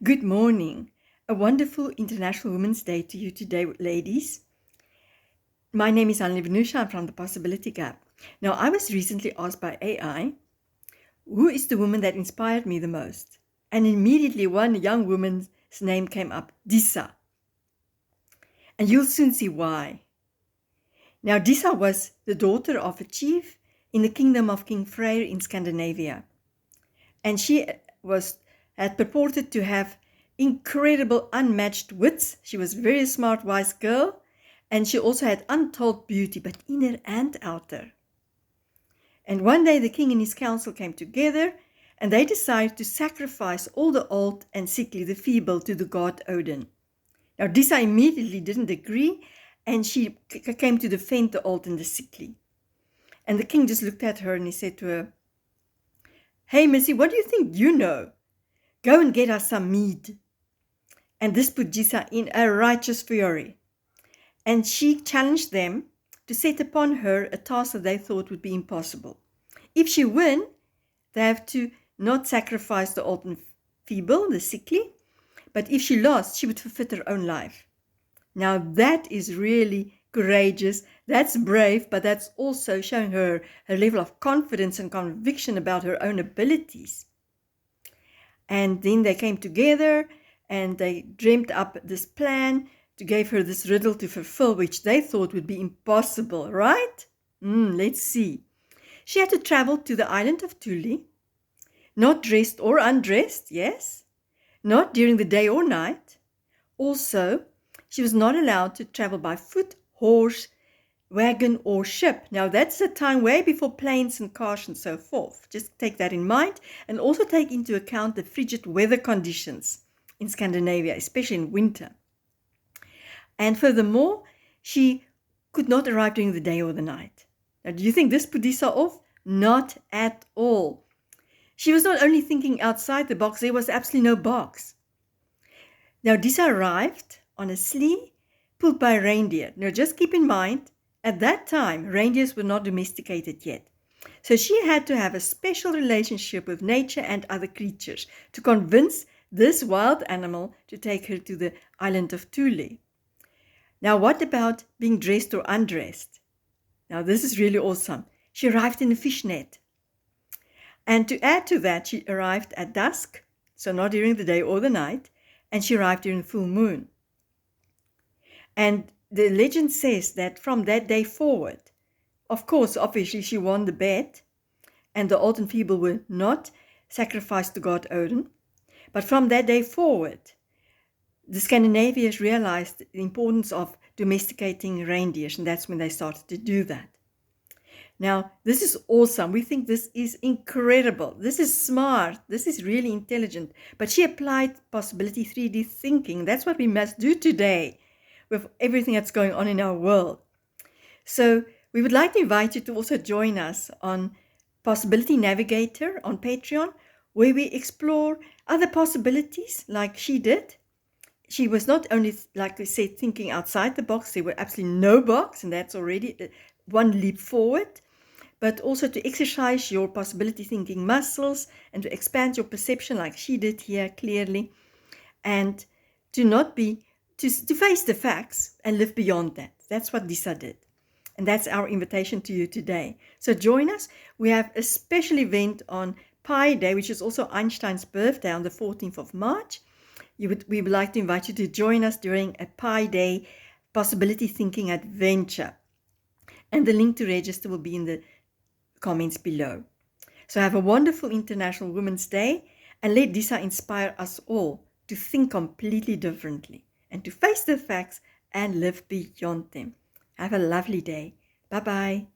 Good morning. A wonderful International Women's Day to you today, ladies. My name is Hannelie Venucia. I'm from the Possibility Gap. Now, I was recently asked by AI, who is the woman that inspired me the most? And immediately one young woman's name came up, Disa. And you'll soon see why. Now, Disa was the daughter of a chief in the kingdom of King Freyr in Scandinavia. And she had purported to have incredible unmatched wits. She was a very smart, wise girl, and she also had untold beauty, but inner and outer. And one day the king and his council came together, and they decided to sacrifice all the old and sickly, the feeble, to the god Odin. Now Disa immediately didn't agree, and she came to defend the old and the sickly. And the king just looked at her and he said to her, "Hey, missy, what do you think you know? Go and get us some mead." And this put Disa in a righteous fury. And she challenged them to set upon her a task that they thought would be impossible. If she win, they have to not sacrifice the old and feeble, the sickly, but if she lost, she would forfeit her own life. Now that is really courageous, that's brave, but that's also showing her a level of confidence and conviction about her own abilities. And then they came together and they dreamt up this plan to give her this riddle to fulfill, which they thought would be impossible, right? Let's see. She had to travel to the island of Thule, not dressed or undressed, yes, not during the day or night. Also, she was not allowed to travel by foot, horse, wagon, or ship. Now, that's a time way before planes and cars and so forth. Just take that in mind, and also take into account the frigid weather conditions in Scandinavia, especially in winter. And furthermore, she could not arrive during the day or the night. Now, do you think this put Disa off? Not at all. She was not only thinking outside the box, there was absolutely no box. Now, Disa arrived on a sleigh pulled by a reindeer. Now, just keep in mind, at that time, reindeers were not domesticated yet. So she had to have a special relationship with nature and other creatures to convince this wild animal to take her to the island of Thule. Now, what about being dressed or undressed? Now, this is really awesome. She arrived in a fishnet. And to add to that, she arrived at dusk, so not during the day or the night, and she arrived during full moon. And the legend says that from that day forward, of course, obviously, she won the bet, and the old and feeble were not sacrificed to god Odin. But from that day forward, the Scandinavians realized the importance of domesticating reindeers, and that's when they started to do that. Now, this is awesome. We think this is incredible. This is smart. This is really intelligent. But she applied possibility 3D thinking. That's what we must do today with everything that's going on in our world. So we would like to invite you to also join us on Possibility Navigator on Patreon, where we explore other possibilities like she did. She was not only, like we said, thinking outside the box. There were absolutely no box, and that's already one leap forward. But also to exercise your possibility thinking muscles and to expand your perception like she did here clearly, and to face the facts and live beyond that. That's what Disa did. And that's our invitation to you today. So join us. We have a special event on Pi Day, which is also Einstein's birthday on the 14th of March. We would like to invite you to join us during a Pi Day possibility thinking adventure. And the link to register will be in the comments below. So have a wonderful International Women's Day, and let Disa inspire us all to think completely differently and to face the facts and live beyond them. Have a lovely day. Bye-bye.